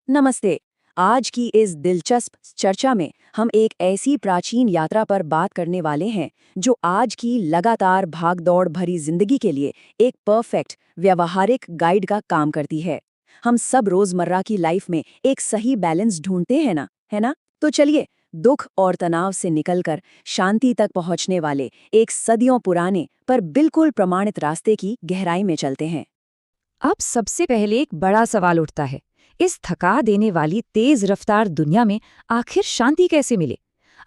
नमस्ते। आज की इस दिलचस्प चर्चा में हम एक ऐसी प्राचीन यात्रा पर बात करने वाले हैं जो आज की लगातार भागदौड़ भरी जिंदगी के लिए एक परफेक्ट व्यवहारिक गाइड का काम करती है। हम सब रोजमर्रा की लाइफ में एक सही बैलेंस ढूंढते हैं ना, है ना? तो चलिए, दुख और तनाव से निकलकर शांति तक पहुंचने वाले एक सदियों पुराने पर बिल्कुल प्रमाणित रास्ते की गहराई में चलते हैं। अब सबसे पहले एक बड़ा सवाल उठता है, इस थका देने वाली तेज रफ्तार दुनिया में आखिर शांति कैसे मिले?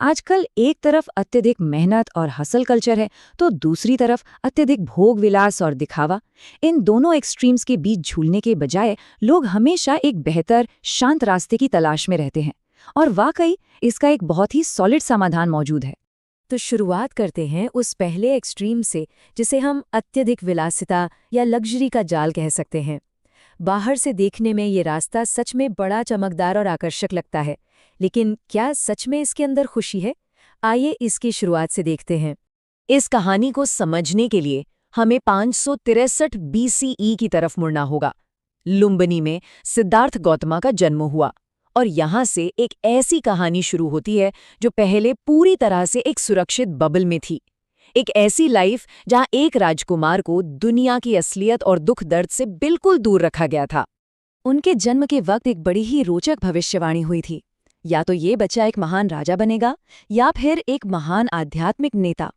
आजकल एक तरफ अत्यधिक मेहनत और हसल कल्चर है, तो दूसरी तरफ अत्यधिक भोग विलास और दिखावा। इन दोनों एक्सट्रीम्स के बीच झूलने के बजाय लोग हमेशा एक बेहतर शांत रास्ते की तलाश में रहते हैं। और वाकई इसका एक बहुत ही सॉलिड समाधान मौजूद है। तो शुरुआत करते हैं उस पहले एक्सट्रीम से, जिसे हम अत्यधिक विलासिता या लग्जरी का जाल कह सकते हैं। बाहर से देखने में ये रास्ता सच में बड़ा चमकदार और आकर्षक लगता है, लेकिन क्या सच में इसके अंदर खुशी है? आइए इसकी शुरुआत से देखते हैं। इस कहानी को समझने के लिए हमें 563 BCE की तरफ मुड़ना होगा। लुम्बिनी में सिद्धार्थ गौतमा का जन्म हुआ, और यहाँ से एक ऐसी कहानी शुरू होती है जो पहले पूरी तरह से एक सुरक्षित बबल में थी। एक ऐसी लाइफ जहाँ एक राजकुमार को दुनिया की असलियत और दुख दर्द से बिल्कुल दूर रखा गया था। उनके जन्म के वक्त एक बड़ी ही रोचक भविष्यवाणी हुई थी। या तो ये बच्चा एक महान राजा बनेगा, या फिर एक महान आध्यात्मिक नेता।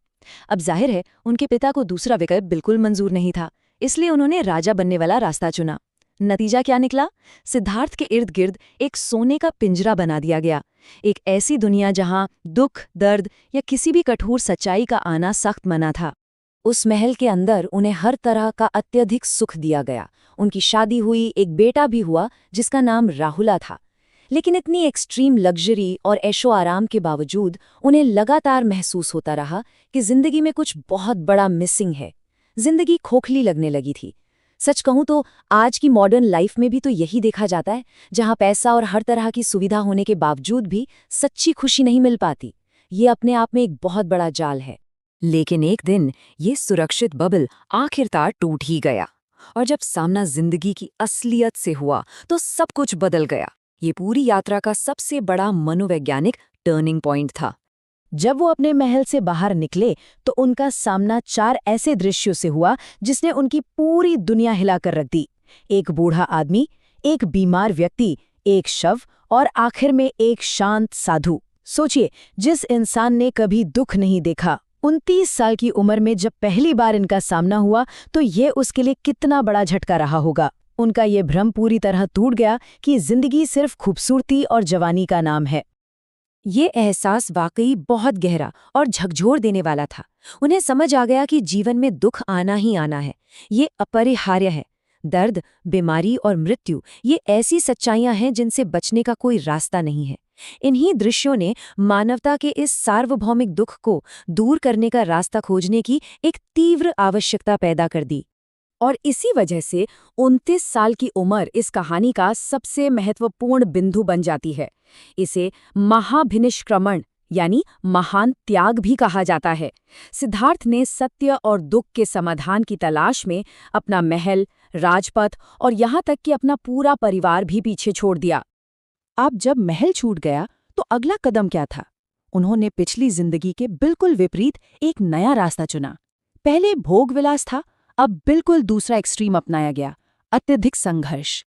अब जाहिर है, उनके पिता को दूसरा विकल्प बिल्कुल मंजूर नहीं था, इसलिए उन्होंने राजा बनने वाला रास्ता चुना। नतीजा क्या निकला? सिद्धार्थ के इर्द गिर्द एक सोने का पिंजरा बना दिया गया। एक ऐसी दुनिया जहां दुख, दर्द या किसी भी कठोर सच्चाई का आना सख्त मना था। उस महल के अंदर उन्हें हर तरह का अत्यधिक सुख दिया गया। उनकी शादी हुई, एक बेटा भी हुआ जिसका नाम राहुला था। लेकिन इतनी एक्सट्रीम लग्जरी और ऐशो आराम के बावजूद उन्हें लगातार महसूस होता रहा कि जिंदगी में कुछ बहुत बड़ा मिसिंग है। जिंदगी खोखली लगने लगी थी। सच कहूं तो आज की मॉडर्न लाइफ में भी तो यही देखा जाता है, जहां पैसा और हर तरह की सुविधा होने के बावजूद भी सच्ची खुशी नहीं मिल पाती। ये अपने आप में एक बहुत बड़ा जाल है। लेकिन एक दिन ये सुरक्षित बबल आखिरकार टूट ही गया, और जब सामना जिंदगी की असलियत से हुआ तो सब कुछ बदल गया। ये पूरी यात्रा का सबसे बड़ा मनोवैज्ञानिक टर्निंग पॉइंट था। जब वो अपने महल से बाहर निकले तो उनका सामना 4 ऐसे दृश्यों से हुआ जिसने उनकी पूरी दुनिया हिलाकर रख दी। एक बूढ़ा आदमी, एक बीमार व्यक्ति, एक शव, और आखिर में एक शांत साधु। सोचिए, जिस इंसान ने कभी दुख नहीं देखा, 29 साल की उम्र में जब पहली बार इनका सामना हुआ तो ये उसके लिए कितना बड़ा झटका रहा होगा। उनका ये भ्रम पूरी तरह टूट गया कि जिंदगी सिर्फ खूबसूरती और जवानी का नाम है। ये एहसास वाकई बहुत गहरा और झकझोर देने वाला था। उन्हें समझ आ गया कि जीवन में दुख आना ही आना है, ये अपरिहार्य है। दर्द, बीमारी और मृत्यु, ये ऐसी सच्चाइयां हैं जिनसे बचने का कोई रास्ता नहीं है। इन्हीं दृश्यों ने मानवता के इस सार्वभौमिक दुख को दूर करने का रास्ता खोजने की एक तीव्र आवश्यकता पैदा कर दी। और इसी वजह से 29 साल की उम्र इस कहानी का सबसे महत्वपूर्ण बिंदु बन जाती है। इसे महाभिनिष्क्रमण यानी महान त्याग भी कहा जाता है। सिद्धार्थ ने सत्य और दुख के समाधान की तलाश में अपना महल, राजपथ और यहाँ तक कि अपना पूरा परिवार भी पीछे छोड़ दिया। अब जब महल छूट गया तो अगला कदम क्या था? उन्होंने पिछली जिंदगी के बिल्कुल विपरीत एक नया रास्ता चुना। पहले भोग विलास था, अब बिल्कुल दूसरा एक्सट्रीम अपनाया गया, अत्यधिक संघर्ष।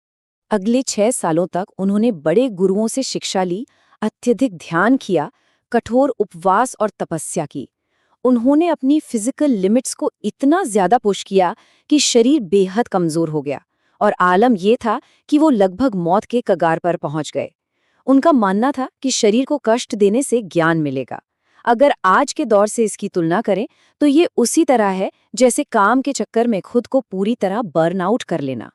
अगले 6 सालों तक उन्होंने बड़े गुरुओं से शिक्षा ली, अत्यधिक ध्यान किया, कठोर उपवास और तपस्या की। उन्होंने अपनी फिजिकल लिमिट्स को इतना ज्यादा पुश किया कि शरीर बेहद कमजोर हो गया, और आलम यह था कि वो लगभग मौत के कगार पर पहुंच गए। उनका मानना था कि शरीर को कष्ट देने से ज्ञान मिलेगा। अगर आज के दौर से इसकी तुलना करें तो ये उसी तरह है जैसे काम के चक्कर में खुद को पूरी तरह बर्न आउट कर लेना।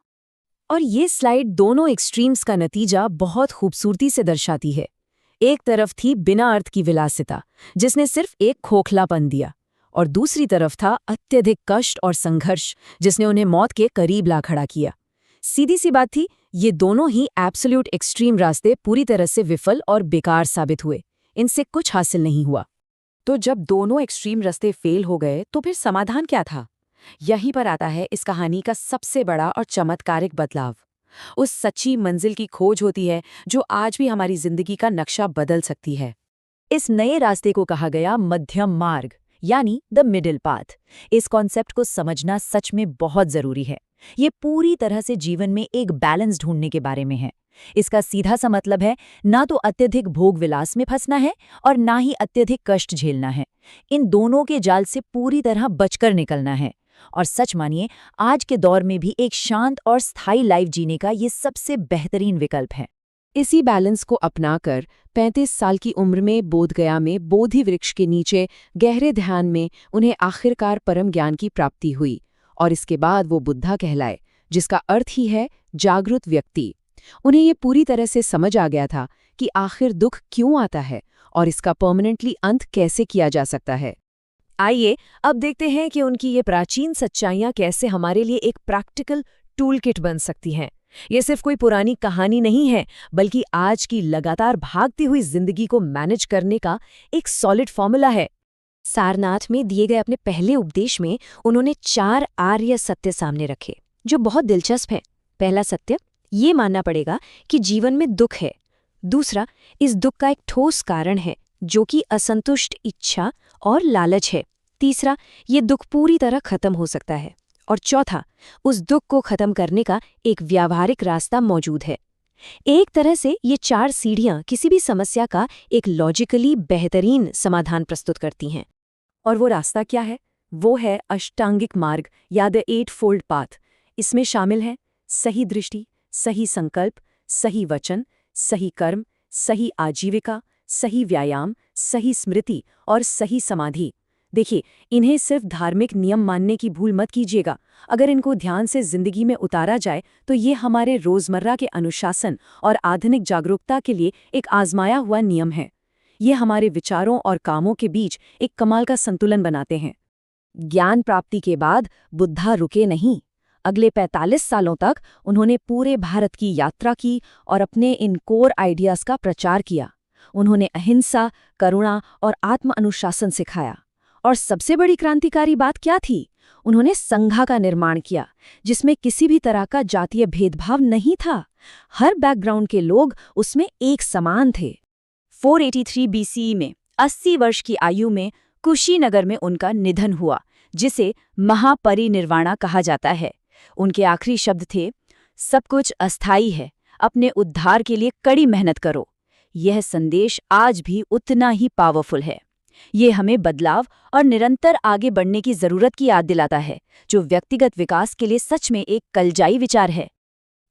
और ये स्लाइड दोनों एक्सट्रीम्स का नतीजा बहुत खूबसूरती से दर्शाती है। एक तरफ थी बिना अर्थ की विलासिता, जिसने सिर्फ एक खोखलापन दिया, और दूसरी तरफ था अत्यधिक कष्ट और संघर्ष, जिसने उन्हें मौत के करीब ला खड़ा किया। सीधी सी बात थी, ये दोनों ही एब्सोल्यूट एक्सट्रीम रास्ते पूरी तरह से विफल और बेकार साबित हुए। इनसे कुछ हासिल नहीं हुआ। तो जब दोनों एक्सट्रीम रास्ते फेल हो गए तो फिर समाधान क्या था? यहीं पर आता है इस कहानी का सबसे बड़ा और चमत्कारिक बदलाव। उस सच्ची मंजिल की खोज होती है जो आज भी हमारी जिंदगी का नक्शा बदल सकती है। इस नए रास्ते को कहा गया मध्यम मार्ग, यानी द मिडिल पाथ। इस कॉन्सेप्ट को समझना सच में बहुत जरूरी है। ये पूरी तरह से जीवन में एक बैलेंस ढूंढने के बारे में है। इसका सीधा सा मतलब है, ना तो अत्यधिक भोग विलास में फंसना है और ना ही अत्यधिक कष्ट झेलना है। इन दोनों के जाल से पूरी तरह बचकर निकलना है। और सच मानिए, आज के दौर में भी एक शांत और स्थायी लाइफ जीने का ये सबसे बेहतरीन विकल्प है। इसी बैलेंस को अपनाकर 35 साल की उम्र में बोधगया में बोधि वृक्ष के नीचे गहरे ध्यान में उन्हें आखिरकार परम ज्ञान की प्राप्ति हुई, और इसके बाद वो बुद्धा कहलाए, जिसका अर्थ ही है जागरूक व्यक्ति। उन्हें ये पूरी तरह से समझ आ गया था कि आखिर दुख क्यों आता है और इसका परमानेंटली अंत कैसे किया जा सकता है। आइए अब देखते हैं कि उनकी ये प्राचीन सच्चाइयां कैसे हमारे लिए एक प्रैक्टिकल टूल किट बन सकती हैं। ये सिर्फ कोई पुरानी कहानी नहीं है, बल्कि आज की लगातार भागती हुई जिंदगी को मैनेज करने का एक सॉलिड फॉर्मूला है। सारनाथ में दिए गए अपने पहले उपदेश में उन्होंने 4 आर्य सत्य सामने रखे, जो बहुत दिलचस्प है। पहला सत्य, ये मानना पड़ेगा कि जीवन में दुख है। दूसरा, इस दुख का एक ठोस कारण है, जो कि असंतुष्ट इच्छा और लालच है। तीसरा, ये दुख पूरी तरह खत्म हो सकता है। और चौथा, उस दुख को खत्म करने का एक व्यावहारिक रास्ता मौजूद है। एक तरह से ये 4 सीढ़ियां किसी भी समस्या का एक लॉजिकली बेहतरीन समाधान प्रस्तुत करती हैं। और वो रास्ता क्या है? वो है अष्टांगिक मार्ग या द 8-fold पाथ। इसमें शामिल है सही दृष्टि, सही संकल्प, सही वचन, सही कर्म, सही आजीविका, सही व्यायाम, सही स्मृति और सही समाधि। देखिए, इन्हें सिर्फ धार्मिक नियम मानने की भूल मत कीजिएगा। अगर इनको ध्यान से जिंदगी में उतारा जाए तो ये हमारे रोजमर्रा के अनुशासन और आधुनिक जागरूकता के लिए एक आजमाया हुआ नियम है। ये हमारे विचारों और कामों के बीच एक कमाल का संतुलन बनाते हैं। ज्ञान प्राप्ति के बाद बुद्धा रुके नहीं। अगले 45 सालों तक उन्होंने पूरे भारत की यात्रा की और अपने इन कोर आइडियाज का प्रचार किया। उन्होंने अहिंसा, करुणा और आत्म अनुशासन सिखाया। और सबसे बड़ी क्रांतिकारी बात क्या थी? उन्होंने संघा का निर्माण किया, जिसमें किसी भी तरह का जातीय भेदभाव नहीं था। हर बैकग्राउंड के लोग उसमें एक समान थे। 483 BCE में 80 वर्ष की आयु में कुशीनगर में उनका निधन हुआ, जिसे महापरिनिर्वाणा कहा जाता है। उनके आखिरी शब्द थे, सब कुछ अस्थायी है, अपने उद्धार के लिए कड़ी मेहनत करो। यह संदेश आज भी उतना ही पावरफुल है। ये हमें बदलाव और निरंतर आगे बढ़ने की जरूरत की याद दिलाता है, जो व्यक्तिगत विकास के लिए सच में एक कलजाई विचार है।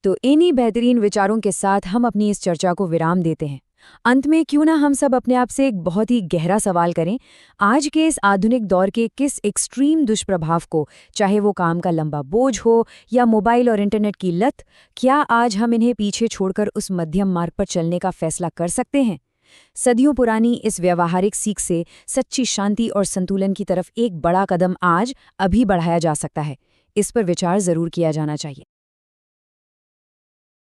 तो इन्हीं बेहतरीन विचारों के साथ हम अपनी इस चर्चा को विराम देते हैं। अंत में क्यों ना हम सब अपने आप से एक बहुत ही गहरा सवाल करें, आज के इस आधुनिक दौर के किस एक्सट्रीम दुष्प्रभाव को, चाहे वो काम का लंबा बोझ हो या मोबाइल और इंटरनेट की लत, क्या आज हम इन्हें पीछे छोड़कर उस मध्यम मार्ग पर चलने का फैसला कर सकते हैं? सदियों पुरानी इस व्यावहारिक सीख से सच्ची शांति और संतुलन की तरफ एक बड़ा कदम आज अभी बढ़ाया जा सकता है। इस पर विचार जरूर किया जाना चाहिए।